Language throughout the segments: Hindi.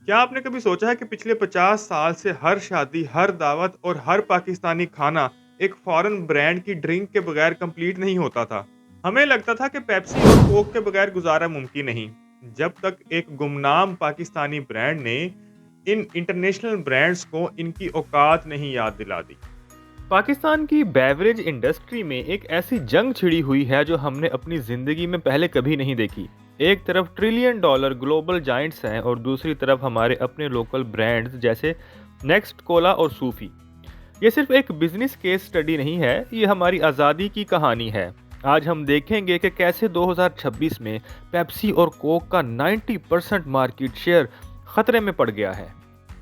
क्या आपने कभी सोचा है कि पिछले 50 साल से हर शादी, हर दावत और हर पाकिस्तानी खाना एक फॉरेन ब्रांड की ड्रिंक के बगैर कंप्लीट नहीं होता था? हमें लगता था कि पेप्सी और कोक के बगैर गुजारा मुमकिन नहीं, जब तक एक गुमनाम पाकिस्तानी ब्रांड ने इन इंटरनेशनल ब्रांड्स को इनकी औकात नहीं याद दिला दी। पाकिस्तान की बेवरेज इंडस्ट्री में एक ऐसी जंग छिड़ी हुई है जो हमने अपनी जिंदगी में पहले कभी नहीं देखी। एक तरफ ट्रिलियन डॉलर ग्लोबल जाइंट्स हैं और दूसरी तरफ हमारे अपने लोकल ब्रांड्स जैसे नेक्स्ट कोला और सूफी। ये सिर्फ एक बिजनेस केस स्टडी नहीं है, ये हमारी आज़ादी की कहानी है। आज हम देखेंगे कि कैसे 2026 में पेप्सी और कोक का 90% मार्केट शेयर खतरे में पड़ गया है।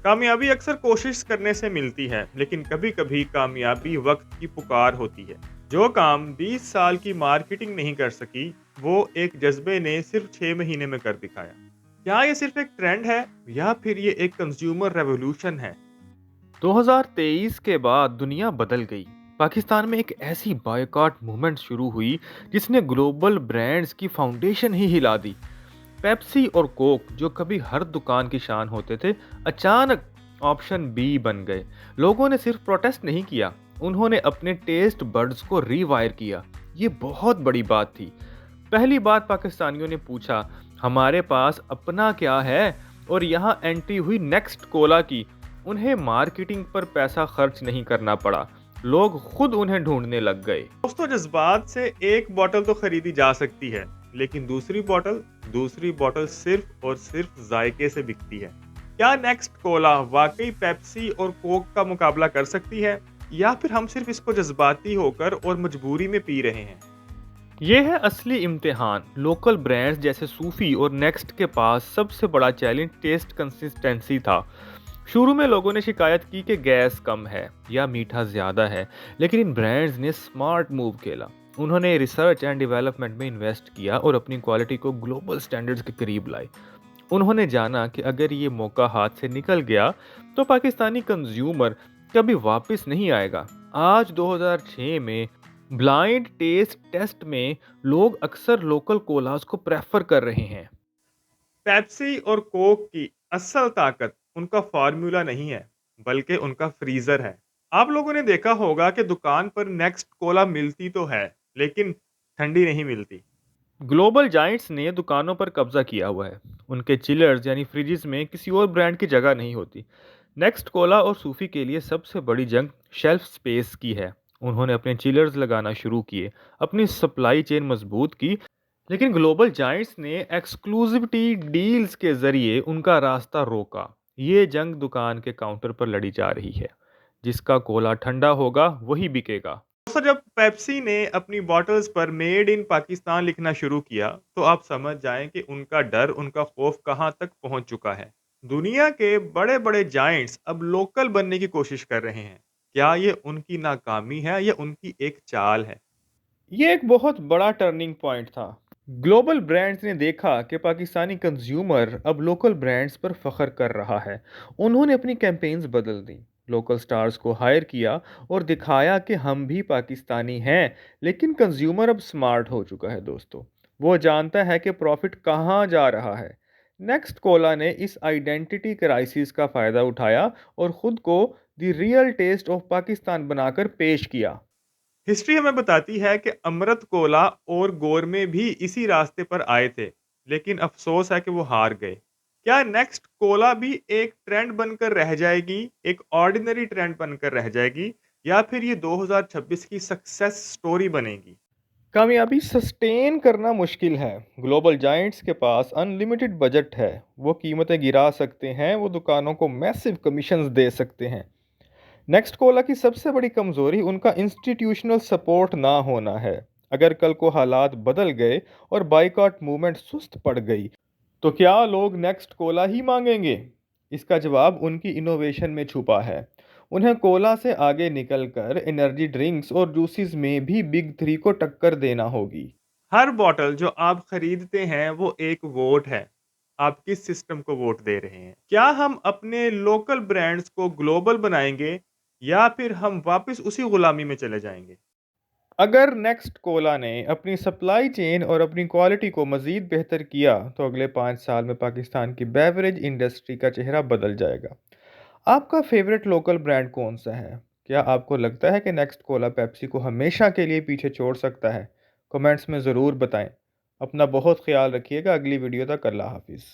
कामयाबी अक्सर कोशिश करने से मिलती है, लेकिन कभी-कभी कामयाबी वक्त की पुकार होती है। जो काम 20 साल की मार्केटिंग नहीं कर सकी, वो एक जज्बे ने सिर्फ 6 महीने में कर दिखाया। क्या ये सिर्फ एक ट्रेंड है या फिर ये एक कंज्यूमर रेवोल्यूशन है? 2023 के बाद दुनिया बदल गई। पाकिस्तान में एक ऐसी बायकॉट मूवमेंट शुरू हुई जिसने ग्लोबल ब्रांड्स की फाउंडेशन ही हिला दी। पेप्सी और कोक जो कभी हर दुकान की शान होते थे, अचानक ऑप्शन बी बन गए। लोगों ने सिर्फ प्रोटेस्ट नहीं किया, उन्होंने अपने टेस्ट बड्स को रीवायर किया। ये बहुत बड़ी बात थी। पहली बार पाकिस्तानियों ने पूछा, हमारे पास अपना क्या है? और यहाँ एंट्री हुई नेक्स्ट कोला की। उन्हें मार्केटिंग पर पैसा खर्च नहीं करना पड़ा, लोग खुद उन्हें ढूंढने लग गए। दोस्तों, जज्बात से एक बोतल तो खरीदी जा सकती है, लेकिन दूसरी बोतल सिर्फ और सिर्फ जायके से बिकती है। क्या नेक्स्ट कोला वाकई पेप्सी और कोक का मुकाबला कर सकती है, या फिर हम सिर्फ इसको जज्बाती होकर और मजबूरी में पी रहे हैं? ये है असली इम्तिहान। लोकल ब्रांड्स जैसे सूफी और नेक्स्ट के पास सबसे बड़ा चैलेंज टेस्ट कंसिस्टेंसी था। शुरू में लोगों ने शिकायत की कि गैस कम है या मीठा ज़्यादा है, लेकिन इन ब्रांड्स ने स्मार्ट मूव किया। उन्होंने रिसर्च एंड डेवलपमेंट में इन्वेस्ट किया और अपनी क्वालिटी को ग्लोबल स्टैंडर्ड्स के करीब लाए। उन्होंने जाना कि अगर ये मौका हाथ से निकल गया तो पाकिस्तानी कंज्यूमर कभी वापस नहीं आएगा। आज 2006 में ब्लाइंड टेस्ट टेस्ट में लोग अक्सर लोकल कोलास को प्रेफर कर रहे हैं। पेप्सी और कोक की असल ताकत उनका फार्मूला नहीं है, बल्कि उनका फ्रीजर है। आप लोगों ने देखा होगा कि दुकान पर नेक्स्ट कोला मिलती तो है, लेकिन ठंडी नहीं मिलती। ग्लोबल जाइंट्स ने दुकानों पर कब्जा किया हुआ है। उनके चिलर्स यानी फ्रिजेस में किसी और ब्रांड की जगह नहीं होती। नेक्स्ट कोला और सूफी के लिए सबसे बड़ी जंग शेल्फ स्पेस की है। उन्होंने अपने चिलर्स लगाना शुरू किए, अपनी सप्लाई चेन मजबूत की, लेकिन ग्लोबल जाइंट्स ने एक्सक्लूसिविटी डील्स के जरिए उनका रास्ता रोका। ये जंग दुकान के काउंटर पर लड़ी जा रही है। जिसका कोला ठंडा होगा वही बिकेगा। दोस्तों, जब पेप्सी ने अपनी bottles per made in Pakistan लिखना शुरू किया, तो आप समझ जाएं कि उनका डर, उनका खौफ कहां तक पहुंच चुका है। दुनिया के बड़े बड़े जायंट्स अब लोकल बनने की कोशिश कर रहे हैं। क्या ये उनकी नाकामी है या उनकी एक चाल है? ये एक बहुत बड़ा टर्निंग पॉइंट था। ग्लोबल ब्रांड्स ने देखा कि पाकिस्तानी कंज्यूमर अब लोकल ब्रांड्स पर फख्र कर रहा है। उन्होंने अपनी कैंपेन्स बदल दी, लोकल स्टार्स को हायर किया और दिखाया कि हम भी पाकिस्तानी हैं। लेकिन कंज्यूमर अब स्मार्ट हो चुका है दोस्तों। वो जानता है कि प्रॉफिट कहाँ जा रहा है। नेक्स्ट कोला ने इस आइडेंटिटी क्राइसिस का फ़ायदा उठाया और ख़ुद को the real test of Pakistan बनाकर पेश किया। हिस्ट्री हमें बताती है कि अमृत कोला और गोरमे भी इसी रास्ते पर आए थे, लेकिन अफसोस है कि वो हार गए। क्या नेक्स्ट कोला भी एक ट्रेंड बनकर रह जाएगी, एक ऑर्डिनरी ट्रेंड बनकर रह जाएगी, या फिर ये 2026 की सक्सेस स्टोरी बनेगी? कामयाबी सस्टेन करना मुश्किल है। ग्लोबल जाइंट्स के पास अनलिमिटेड बजट है। वो कीमतें गिरा सकते हैं, वो दुकानों को मैसिव कमीशंस दे सकते हैं। नेक्स्ट कोला की सबसे बड़ी कमजोरी उनका इंस्टीट्यूशनल सपोर्ट ना होना है। अगर कल को हालात बदल गए और बाइकॉट मूवमेंट सुस्त पड़ गई तो क्या लोग नेक्स्ट कोला ही मांगेंगे? इसका जवाब उनकी इनोवेशन में छुपा है। उन्हें कोला से आगे निकलकर एनर्जी ड्रिंक्स और जूसेस में भी बिग थ्री को टक्कर देना होगी। हर बॉटल जो आप खरीदते हैं वो एक वोट है। आप किस सिस्टम को वोट दे रहे हैं? क्या हम अपने लोकल ब्रांड्स को ग्लोबल बनाएंगे, या फिर हम वापस उसी गुलामी में चले जाएंगे? अगर नेक्स्ट कोला ने अपनी सप्लाई चेन और अपनी क्वालिटी को मज़ीद बेहतर किया तो अगले 5 साल में पाकिस्तान की बेवरेज इंडस्ट्री का चेहरा बदल जाएगा। आपका फेवरेट लोकल ब्रांड कौन सा है? क्या आपको लगता है कि नेक्स्ट कोला पेप्सी को हमेशा के लिए पीछे छोड़ सकता है? कमेंट्स में ज़रूर बताएं। अपना बहुत ख्याल रखिएगा। अगली वीडियो तक अल्लाह हाफिज़।